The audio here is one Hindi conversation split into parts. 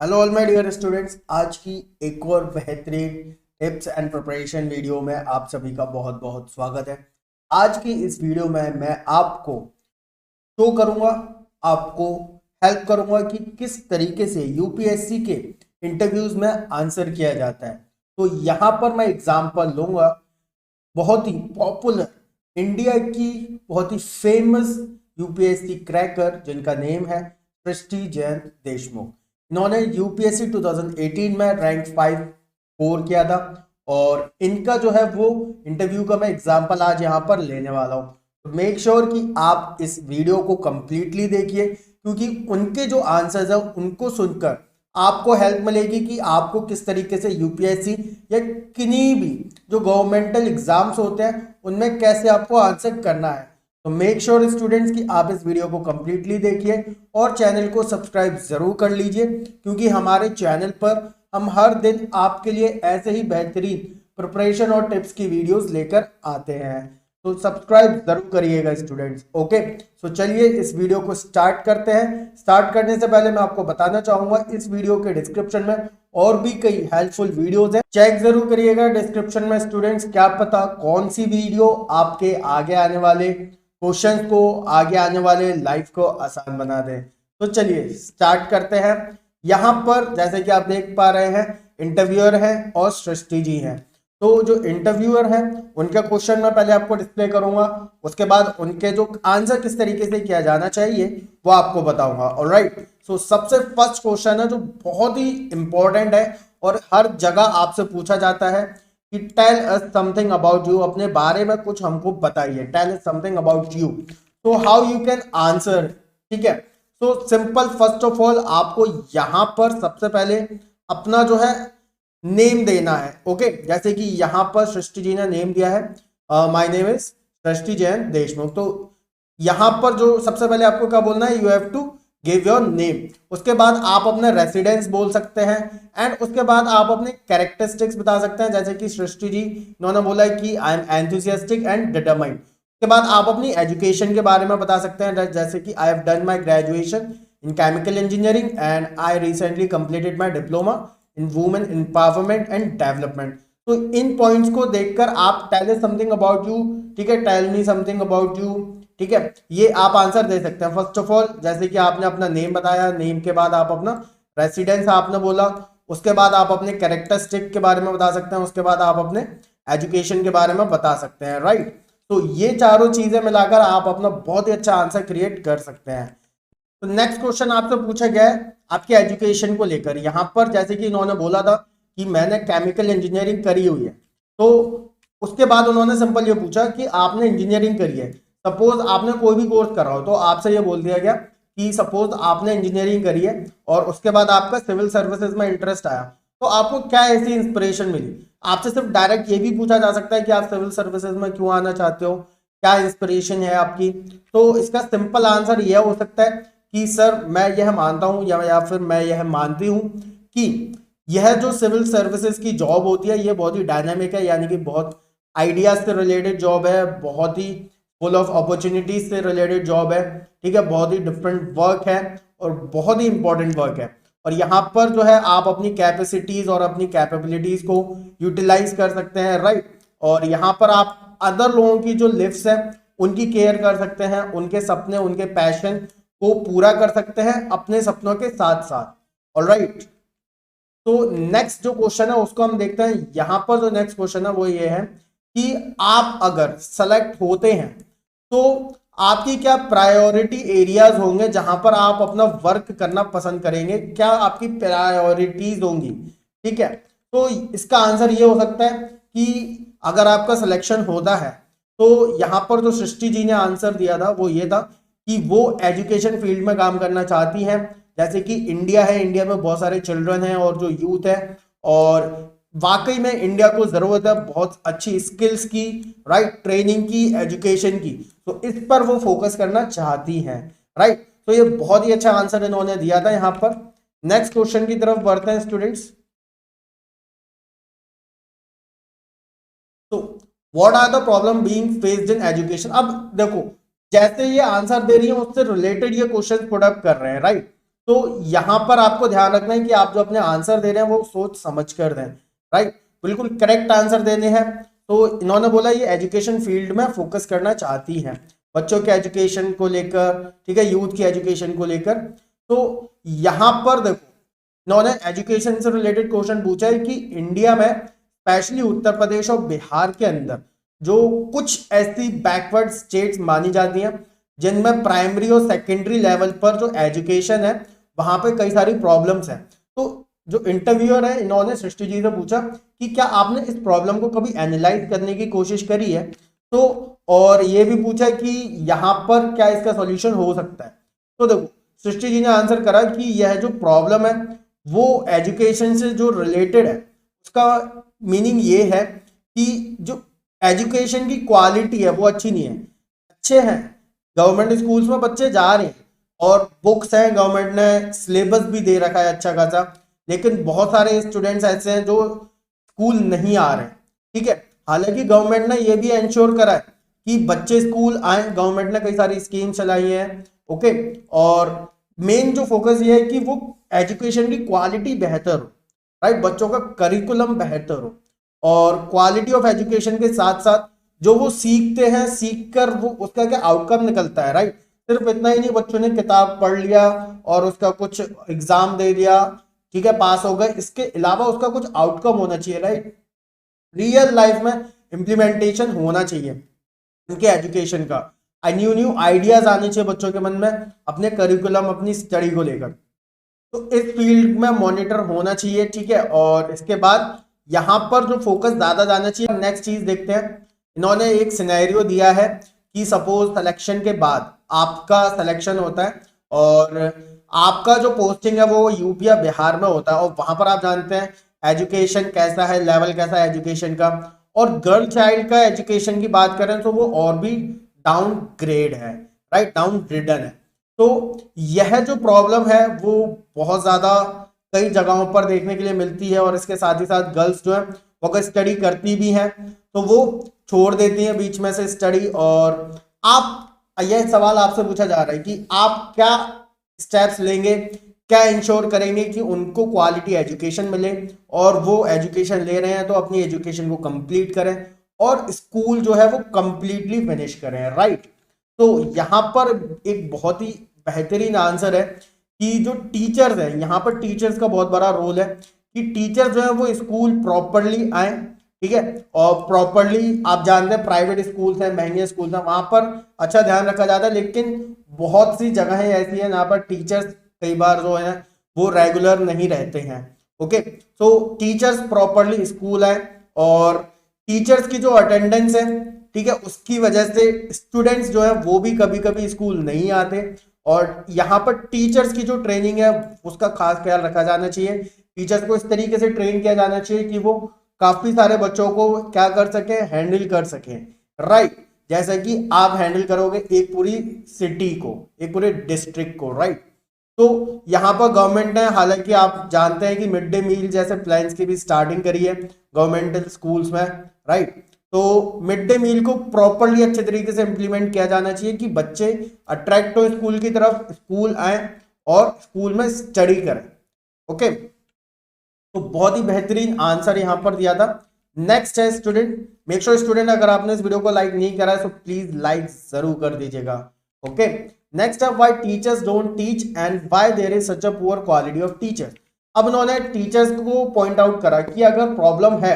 Hello all my dear students, आज की एक और बेहतरीन टिप्स एंड प्रिपरेशन वीडियो में आप सभी का बहुत बहुत स्वागत है। आज की इस वीडियो में मैं आपको शो करूंगा, आपको हेल्प करूंगा कि किस तरीके से यूपीएससी के इंटरव्यूज में आंसर किया जाता है। तो यहाँ पर मैं एग्जांपल लूंगा बहुत ही पॉपुलर, इंडिया की बहुत ही फेमस यूपीएससी क्रैकर जिनका नेम है सृष्टि जैन देशमुख। इन्होंने यूपीएससी 2018 में रैंक 5 स्कोर किया था और इनका जो है वो इंटरव्यू का मैं एग्जांपल आज यहाँ पर लेने वाला हूँ। तो मेक श्योर कि आप इस वीडियो को कंप्लीटली देखिए, क्योंकि उनके जो आंसर्स है उनको सुनकर आपको हेल्प मिलेगी कि आपको किस तरीके से यूपीएससी या किन्हीं भी जो गवर्नमेंटल एग्जाम्स होते हैं उनमें कैसे आपको आंसर करना है। तो मेक श्योर स्टूडेंट्स कि आप इस वीडियो को कंप्लीटली देखिए और चैनल को सब्सक्राइब जरूर कर लीजिए, क्योंकि हमारे चैनल पर हम हर दिन आपके लिए ऐसे ही बेहतरीन प्रिपरेशन और टिप्स की वीडियोस लेकर आते हैं। तो सब्सक्राइब जरूर करिएगा स्टूडेंट्स। ओके, सो चलिए इस वीडियो को स्टार्ट करते हैं। स्टार्ट करने से पहले मैं आपको बताना चाहूंगा इस वीडियो के डिस्क्रिप्शन में और भी कई हेल्पफुल वीडियोस हैं, चेक जरूर करिएगा डिस्क्रिप्शन में स्टूडेंट्स। क्या पता कौन सी वीडियो आपके आगे आने वाले क्वेश्चंस को, आगे आने वाले लाइफ को आसान बना दे। तो चलिए स्टार्ट करते हैं। यहां पर जैसे कि आप देख पा रहे हैं इंटरव्यूअर हैं और सृष्टि जी हैं। तो जो इंटरव्यूअर हैं उनका क्वेश्चन मैं पहले आपको डिस्प्ले करूंगा, उसके बाद उनके जो आंसर किस तरीके से किया जाना चाहिए वो आपको बताऊंगा। ऑलराइट, सो सबसे फर्स्ट क्वेश्चन है जो बहुत ही इंपॉर्टेंट है और हर जगह आपसे पूछा जाता है कि tell us something about you, अपने बारे में कुछ हमको बताइए। Tell us something about you, तो हाउ यू कैन आंसर। ठीक है, so simple, first of all आपको यहां पर सबसे पहले अपना जो है नेम देना है। ओके, जैसे कि यहां पर सृष्टि जी ने नेम दिया है माय नेम इज सृष्टि जैन देशमुख। तो यहां पर जो सबसे पहले आपको क्या बोलना है, you have to give your name. उसके बाद आप अपने रेसिडेंस बोल सकते हैं एंड उसके बाद आप अपने कैरेक्टरिस्टिक्स बता सकते हैं। जैसे कि सृष्टि जी इन्होंने बोला है कि I am enthusiastic and determined. उसके बाद आप अपनी एजुकेशन के बारे में बता सकते हैं, जैसे कि I have done my graduation in chemical engineering and I recently completed my diploma in women empowerment and development. तो इन पॉइंट्स को देखकर आप टेल समथिंग अबाउट यू, ठीक है, tell me something about you, ठीक है, ये आप आंसर दे सकते हैं। फर्स्ट ऑफ ऑल जैसे कि आपने अपना नेम बताया, नेम के बाद आप अपना रेसिडेंस आपने बोला, उसके बाद आप अपने कैरेक्टरिस्टिक के बारे में बता सकते हैं, उसके बाद आप अपने एजुकेशन के बारे में बता सकते हैं। राइट, तो ये चारों चीजें मिलाकर आप अपना बहुत ही अच्छा आंसर क्रिएट कर सकते हैं। तो नेक्स्ट क्वेश्चन आपसे पूछा गया है आपके एजुकेशन को लेकर। यहां पर जैसे कि इन्होंने बोला था कि मैंने केमिकल इंजीनियरिंग करी हुई है, तो उसके बाद उन्होंने सिंपल ये पूछा कि आपने इंजीनियरिंग करी है। सपोज आपने कोई भी कोर्स करा हो तो आपसे ये बोल दिया गया कि सपोज आपने इंजीनियरिंग करी है और उसके बाद आपका सिविल सर्विसेज में इंटरेस्ट आया, तो आपको क्या ऐसी इंस्पिरेशन मिली। आपसे सिर्फ डायरेक्ट ये भी पूछा जा सकता है कि आप सिविल सर्विसेज में क्यों आना चाहते हो, क्या इंस्पिरेशन है आपकी। तो इसका सिंपल आंसर यह हो सकता है कि सर मैं यह मानता हूं या फिर मैं यह मानती हूं कि यह जो सिविल सर्विसेज की जॉब होती है ये बहुत ही डायनामिक है, यानी कि बहुत आइडियाज से रिलेटेड जॉब है, बहुत ही फुल ऑफ अपॉर्चुनिटीज से रिलेटेड जॉब है। ठीक है, बहुत ही डिफरेंट वर्क है और बहुत ही इंपॉर्टेंट वर्क है। और यहाँ पर जो है आप अपनी कैपेसिटीज और अपनी कैपेबिलिटीज को यूटिलाइज कर सकते हैं। राइट, और यहाँ पर आप अदर लोगों की जो लिव्स है उनकी केयर कर सकते हैं, उनके सपने, उनके पैशन को पूरा कर सकते हैं अपने सपनों के साथ साथ। ऑलराइट, तो नेक्स्ट जो क्वेश्चन है उसको हम देखते हैं। यहां पर जो नेक्स्ट क्वेश्चन है वो ये है कि आप अगर सेलेक्ट होते हैं तो आपकी क्या प्रायोरिटी एरियाज होंगे जहां पर आप अपना वर्क करना पसंद करेंगे, क्या आपकी प्रायोरिटीज होंगी। ठीक है, तो इसका आंसर ये हो सकता है कि अगर आपका सिलेक्शन होता है तो यहां पर जो सृष्टि जी ने आंसर दिया था वो ये था कि वो एजुकेशन फील्ड में काम करना चाहती हैं। जैसे कि इंडिया है, इंडिया में बहुत सारे चिल्ड्रन हैं और जो यूथ है, और वाकई में इंडिया को जरूरत है बहुत अच्छी स्किल्स की, राइट, ट्रेनिंग की, एजुकेशन की। तो इस पर वो फोकस करना चाहती हैं। राइट, तो ये बहुत ही अच्छा आंसर इन्होंने दिया था यहाँ पर। नेक्स्ट क्वेश्चन की तरफ बढ़ते हैं स्टूडेंट्स। तो what are the problem being faced in education. अब देखो, जैसे ये आंसर दे रही है उससे रिलेटेड ये क्वेश्चन पुट अप कर रहे हैं। राइट, तो यहाँ पर आपको ध्यान रखना है कि आप जो अपने आंसर दे रहे हैं वो सोच समझ कर दें, राइट, बिल्कुल करेक्ट आंसर देने हैं। तो इन्होंने बोला ये एजुकेशन फील्ड में फोकस करना चाहती हैं, बच्चों के एजुकेशन को लेकर, ठीक है, यूथ की एजुकेशन को लेकर। तो यहाँ पर देखो इन्होंने एजुकेशन से रिलेटेड क्वेश्चन पूछा है कि इंडिया में स्पेशली उत्तर प्रदेश और बिहार के अंदर जो कुछ ऐसी बैकवर्ड स्टेट्स मानी जाती हैं जिनमें प्राइमरी और सेकेंडरी लेवल पर जो एजुकेशन है वहां पे कई सारी प्रॉब्लम्स हैं। तो जो इंटरव्यूअर है इन्होंने सृष्टि जी से पूछा कि क्या आपने इस प्रॉब्लम को कभी एनालाइज करने की कोशिश करी है, तो और ये भी पूछा कि यहाँ पर क्या इसका सॉल्यूशन हो सकता है। तो देखो सृष्टि जी ने आंसर करा कि यह जो प्रॉब्लम है वो एजुकेशन से जो रिलेटेड है, उसका मीनिंग ये है कि जो एजुकेशन की क्वालिटी है वो अच्छी नहीं है। अच्छे हैं, गवर्नमेंट स्कूल्स में बच्चे जा रहे हैं और बुक्स हैं, गवर्नमेंट ने सिलेबस भी दे रखा है अच्छा खासा, लेकिन बहुत सारे स्टूडेंट्स ऐसे हैं जो स्कूल नहीं आ रहे, ठीक है। हालांकि गवर्नमेंट ने ये भी इंश्योर करा है कि बच्चे स्कूल आए, गवर्नमेंट ने कई सारी स्कीम चलाई है, ओके। और मेन जो फोकस ये है कि वो एजुकेशन की क्वालिटी बेहतर हो, राइट, बच्चों का करिकुलम बेहतर हो और क्वालिटी ऑफ एजुकेशन के साथ साथ जो वो सीखते हैं, सीख कर वो उसका क्या आउटकम निकलता है, राइट। सिर्फ इतना ही नहीं बच्चों ने किताब पढ़ लिया और उसका कुछ एग्जाम दे दिया, ठीक है, पास हो गए, इसके अलावा उसका कुछ आउटकम होना चाहिए, राइट। रियल लाइफ में इम्प्लीमेंटेशन होना चाहिए उनके एजुकेशन का, न्यू न्यू आइडियाज आने चाहिए बच्चों के मन में अपने करिकुलम, अपनी स्टडी को लेकर। तो इस फील्ड में मॉनिटर होना चाहिए, ठीक है। और इसके बाद यहाँ पर जो फोकस ज्यादा जाना चाहिए, नेक्स्ट चीज देखते हैं। इन्होंने एक सिनेरियो दिया है कि सपोज सिलेक्शन के बाद आपका सिलेक्शन होता है और आपका जो पोस्टिंग है वो यूपी या बिहार में होता है और वहां पर आप जानते हैं एजुकेशन कैसा है, लेवल कैसा है एजुकेशन का। और गर्ल चाइल्ड का एजुकेशन की बात करें तो वो और भी डाउन ग्रेड है, राइट, डाउन ग्रेडन है। तो यह जो प्रॉब्लम है वो बहुत ज्यादा कई जगहों पर देखने के लिए मिलती है और इसके साथ ही साथ गर्ल्स जो है वो अगर स्टडी करती भी हैं तो वो छोड़ देती हैं बीच में से स्टडी। और आप, यह सवाल आपसे पूछा जा रहा है कि आप क्या स्टेप्स लेंगे, क्या इंश्योर करेंगे कि उनको क्वालिटी एजुकेशन मिले और वो एजुकेशन ले रहे हैं तो अपनी एजुकेशन को कंप्लीट करें और स्कूल जो है वो कंप्लीटली फिनिश करें, राइट। तो यहाँ पर एक बहुत ही बेहतरीन आंसर है कि जो टीचर्स हैं, यहाँ पर टीचर्स का बहुत बड़ा रोल है कि टीचर जो है वो स्कूल प्रॉपरली आए, ठीक है। और प्रॉपरली आप जानते हैं प्राइवेट स्कूल्स हैं, महंगे स्कूल्स हैं, वहां पर अच्छा ध्यान रखा जाता है, लेकिन बहुत सी जगहें ऐसी हैं जहाँ पर टीचर्स कई बार जो है वो रेगुलर नहीं रहते हैं, ओके। तो टीचर्स प्रॉपरली स्कूल आए और टीचर्स की जो अटेंडेंस है, ठीक है, उसकी वजह से स्टूडेंट्स जो है वो भी कभी कभी स्कूल नहीं आते और यहाँ पर टीचर्स की जो ट्रेनिंग है उसका खास ख्याल रखा जाना चाहिए। टीचर्स को इस तरीके से ट्रेन किया जाना चाहिए कि वो काफी सारे बच्चों को क्या कर सके, हैंडल कर सके, राइट। जैसे कि आप हैंडल करोगे एक पूरी सिटी को, एक पूरे डिस्ट्रिक्ट को, राइट। तो यहाँ पर गवर्नमेंट ने, हालांकि आप जानते हैं कि मिड डे मील जैसे प्लान्स की भी स्टार्टिंग करी है गवर्नमेंटल स्कूल्स में, राइट। तो मिड डे मील को प्रॉपरली अच्छे तरीके से इंप्लीमेंट किया जाना चाहिए कि बच्चे अट्रैक्ट हो स्कूल की तरफ, स्कूल आए और स्कूल में स्टडी करें, ओके। तो बहुत ही बेहतरीन आंसर यहां पर दिया था। नेक्स्ट है स्टूडेंट, मेक श्योर स्टूडेंट अगर आपने इस वीडियो को लाइक नहीं करा है तो प्लीज लाइक जरूर कर दीजिएगा, ओके। नेक्स्ट है why teachers don't teach and why there is such a poor quality of teachers. अब उन्होंने टीचर्स को पॉइंट आउट करा कि अगर प्रॉब्लम है,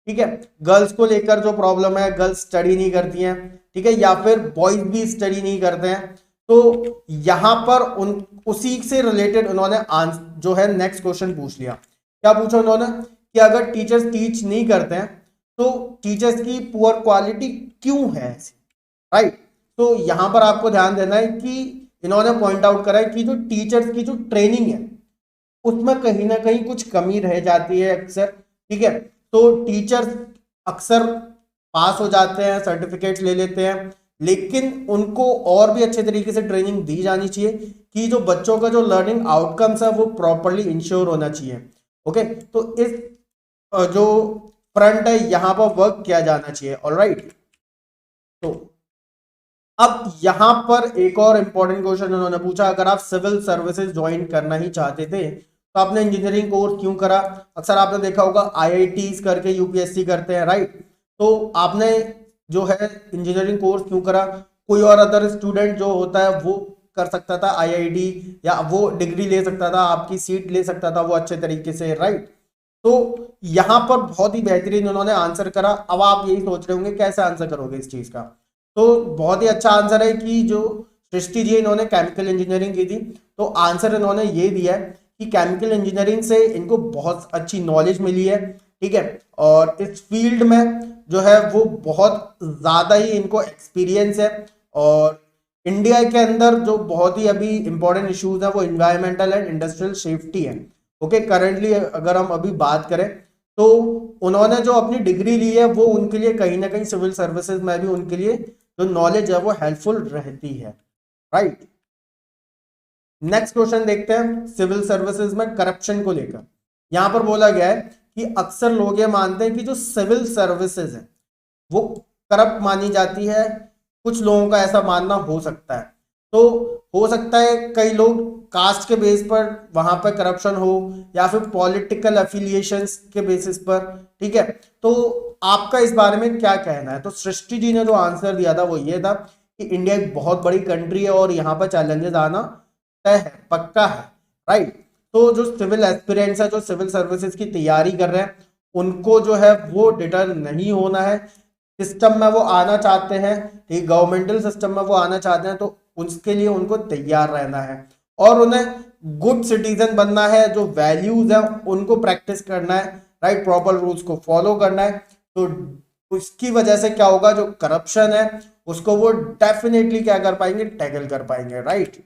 ठीक है, गर्ल्स को लेकर जो प्रॉब्लम है, गर्ल्स स्टडी नहीं करती हैं, ठीक है, या फिर बॉयज भी स्टडी नहीं करते हैं, तो यहां पर उन उसी से रिलेटेड उन्होंने जो है नेक्स्ट क्वेश्चन पूछ लिया। क्या पूछा उन्होंने कि अगर टीचर्स टीच नहीं करते हैं तो टीचर्स की पुअर क्वालिटी क्यों है, राइट। तो यहां पर आपको ध्यान देना है कि इन्होंने पॉइंट आउट करा है कि जो टीचर्स की जो ट्रेनिंग है उसमें कहीं ना कहीं कुछ कमी रह जाती है अक्सर, ठीक है। तो टीचर्स अक्सर पास हो जाते हैं, सर्टिफिकेट्स ले लेते हैं, लेकिन उनको और भी अच्छे तरीके से ट्रेनिंग दी जानी चाहिए कि जो बच्चों का जो लर्निंग आउटकम्स है वो प्रॉपरली इंश्योर होना चाहिए, ओके। तो इस जो फ्रंट है यहां पर वर्क किया जाना चाहिए, ऑलराइट। तो अब यहां पर एक और इंपॉर्टेंट क्वेश्चन उन्होंने पूछा, अगर आप सिविल सर्विसेज ज्वाइन करना ही चाहते थे तो आपने इंजीनियरिंग कोर्स क्यों करा? अक्सर आपने देखा होगा आईआईटीज करके यूपीएससी करते हैं, राइट? तो आपने जो है इंजीनियरिंग कोर्स क्यों करा? कोई और अदर स्टूडेंट जो होता है वो कर सकता था आईआईटी, या वो डिग्री ले सकता था, आपकी सीट ले सकता था वो अच्छे तरीके से, राइट? तो यहां पर बहुत ही बेहतरीन उन्होंने आंसर करा। अब आप यही सोच रहे होंगे कैसे आंसर करोगे इस चीज का, तो बहुत ही अच्छा आंसर है कि जो सृष्टि जी इन्होंने केमिकल इंजीनियरिंग की थी, तो आंसर इन्होंने ये दिया है कि केमिकल इंजीनियरिंग से इनको बहुत अच्छी नॉलेज मिली है, ठीक है, और इस फील्ड में जो है वो बहुत ज्यादा ही इनको एक्सपीरियंस है। और इंडिया के अंदर जो बहुत ही अभी इंपॉर्टेंट इश्यूज है वो इन्वायरमेंटल एंड इंडस्ट्रियल सेफ्टी है। ओके, करंटली अगर हम अभी बात करें तो उन्होंने जो अपनी डिग्री ली है वो उनके लिए कहीं ना कहीं सिविल सर्विसेज में भी उनके लिए जो नॉलेज है वो हेल्पफुल रहती है, राइट? नेक्स्ट क्वेश्चन देखते हैं सिविल सर्विसेज में करप्शन को लेकर। यहां पर बोला गया है कि अक्सर लोग ये मानते हैं कि जो सिविल सर्विसेज है वो करप्ट मानी जाती है। कुछ लोगों का ऐसा मानना हो सकता है, तो हो सकता है कई लोग कास्ट के बेस पर वहां पर करप्शन हो, या फिर पॉलिटिकल एफिलिएशंस के बेसिस पर, ठीक है? तो आपका इस बारे में क्या कहना है? तो सृष्टि जी ने जो आंसर दिया था वो ये था कि इंडिया एक बहुत बड़ी कंट्री है और यहाँ पर चैलेंजेस आना तय है, पक्का है, राइट? तो जो सिविल एस्पिरेंट्स है, जो सिविल सर्विसेज की तैयारी कर रहे हैं, उनको जो है वो डिटर नहीं होना है। सिस्टम में वो आना चाहते हैं, ठीक, गवर्नमेंटल सिस्टम में वो आना चाहते हैं, तो उसके लिए उनको तैयार रहना है और उन्हें गुड सिटीजन बनना है। जो वैल्यूज है उनको प्रैक्टिस करना है, राइट? प्रॉपर रूल्स को फॉलो करना है। तो उसकी वजह से क्या होगा, जो करप्शन है उसको वो डेफिनेटली क्या कर पाएंगे, टैकल कर पाएंगे, राइट?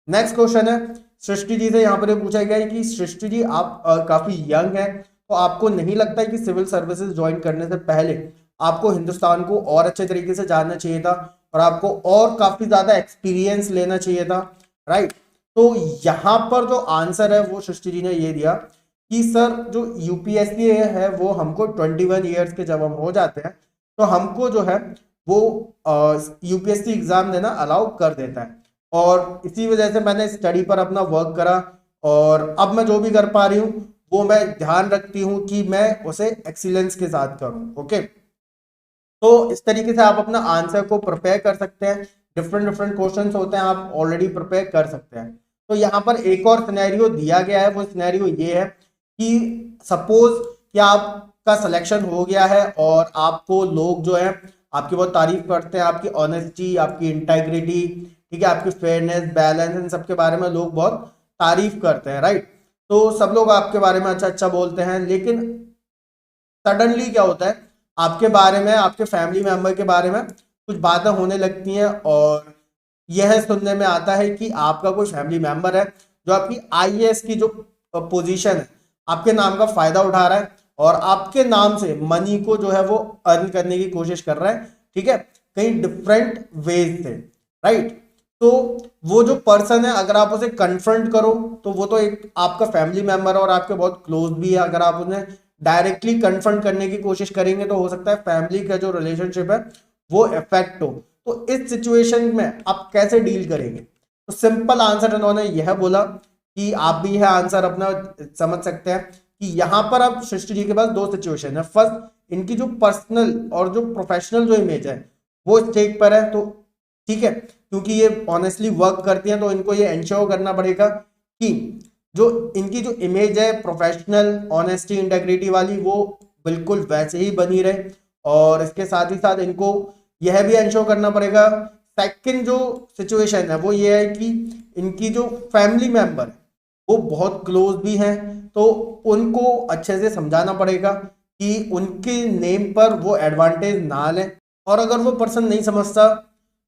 नेक्स्ट क्वेश्चन है सृष्टि जी से। यहाँ पर पूछा गया है कि सृष्टि जी आप काफी यंग है, तो आपको नहीं लगता है कि सिविल सर्विसेज ज्वाइन करने से पहले आपको हिंदुस्तान को और अच्छे तरीके से जानना चाहिए था और आपको और काफी ज्यादा एक्सपीरियंस लेना चाहिए था, राइट? तो यहाँ पर जो आंसर है वो सृष्टि जी ने ये दिया कि सर जो यूपीएससी है वो हमको 21 ईयर्स के जब हम हो जाते हैं तो हमको जो है वो यूपीएससी एग्जाम देना अलाउ कर देता है। और इसी वजह से मैंने स्टडी पर अपना वर्क करा और अब मैं जो भी कर पा रही हूँ वो मैं ध्यान रखती हूँ कि मैं उसे एक्सीलेंस के साथ करूँ। ओके, तो इस तरीके से आप अपना आंसर को प्रिपेयर कर सकते हैं। डिफरेंट डिफरेंट क्वेश्चंस होते हैं, आप ऑलरेडी प्रिपेयर कर सकते हैं। तो यहाँ पर एक और सिनेरियो दिया गया है, वो सिनेरियो ये है कि सपोज कि आपका सिलेक्शन हो गया है और आपको लोग जो है आपकी बहुत तारीफ करते हैं, आपकी ऑनेस्टी, आपकी इंटेग्रिटी, ठीक है, आपकी फेयरनेस, बैलेंस, इन सब के बारे में लोग बहुत तारीफ करते हैं, राइट? तो सब लोग आपके बारे में अच्छा अच्छा बोलते हैं, लेकिन सडनली क्या होता है आपके बारे में, आपके फैमिली मेंबर के बारे में कुछ बातें होने लगती हैं और यह सुनने में आता है कि आपका कोई फैमिली मेंबर है जो आपकी आईएएस की जो पोजीशन है आपके नाम का फायदा उठा रहा है और आपके नाम से मनी को जो है वो अर्न करने की कोशिश कर रहा है, ठीक है, कई डिफरेंट वेज से, राइट? तो वो जो पर्सन है अगर आप उसे कन्फ्रंट करो तो वो तो एक आपका फैमिली मेंबर है और आपके बहुत क्लोज भी है, अगर आप उन्हें डायरेक्टली कन्फ्रंट करने की कोशिश करेंगे तो हो सकता है फैमिली का जो रिलेशनशिप है वो इफेक्ट हो। तो इस सिचुएशन में आप कैसे डील करेंगे? तो सिंपल आंसर इन्होंने यह बोला कि आप भी यह आंसर अपना समझ सकते हैं कि यहां पर अब सृष्टि जी के पास दो सिचुएशन है। फर्स्ट, इनकी जो पर्सनल और जो प्रोफेशनल जो इमेज है वो स्टेक पर है, तो ठीक है, क्योंकि ये ऑनेस्टली वर्क करती हैं तो इनको ये एंश्योर करना पड़ेगा कि जो इनकी जो इमेज है प्रोफेशनल, ऑनेस्टी, इंटेग्रिटी वाली, वो बिल्कुल वैसे ही बनी रहे। और इसके साथ ही साथ इनको यह भी एंश्योर करना पड़ेगा, सेकंड जो सिचुएशन है वो ये है कि इनकी जो फैमिली मेंबर वो बहुत क्लोज भी हैं, तो उनको अच्छे से समझाना पड़ेगा कि उनके नेम पर वो एडवांटेज ना लें। और अगर वो पर्सन नहीं समझता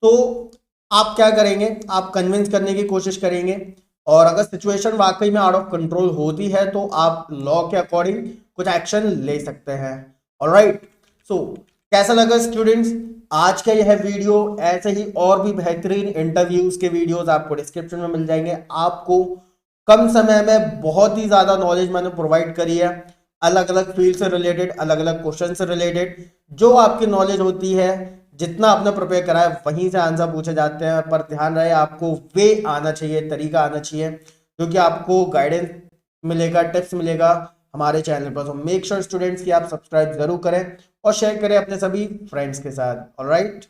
तो आप क्या करेंगे, आप कन्विंस करने की कोशिश करेंगे और अगर सिचुएशन वाकई में आउट ऑफ कंट्रोल होती है तो आप लॉ के अकॉर्डिंग कुछ एक्शन ले सकते हैं। ऑलराइट, सो कैसा लगा स्टूडेंट्स आज का यह वीडियो? ऐसे ही और भी बेहतरीन इंटरव्यूज के वीडियोस आपको डिस्क्रिप्शन में मिल जाएंगे। आपको कम समय में बहुत ही ज्यादा नॉलेज मैंने प्रोवाइड करी है, अलग अलग फील्ड से रिलेटेड, अलग अलग क्वेश्चन से रिलेटेड। जो आपकी नॉलेज होती है जितना आपने प्रिपेयर करा है वहीं से आंसर पूछे जाते हैं, पर ध्यान रहे आपको वे आना चाहिए, तरीका आना चाहिए, क्योंकि आपको गाइडेंस मिलेगा, टिप्स मिलेगा हमारे चैनल पर। तो मेक श्योर स्टूडेंट्स कि आप सब्सक्राइब जरूर करें और शेयर करें अपने सभी फ्रेंड्स के साथ। ऑलराइट।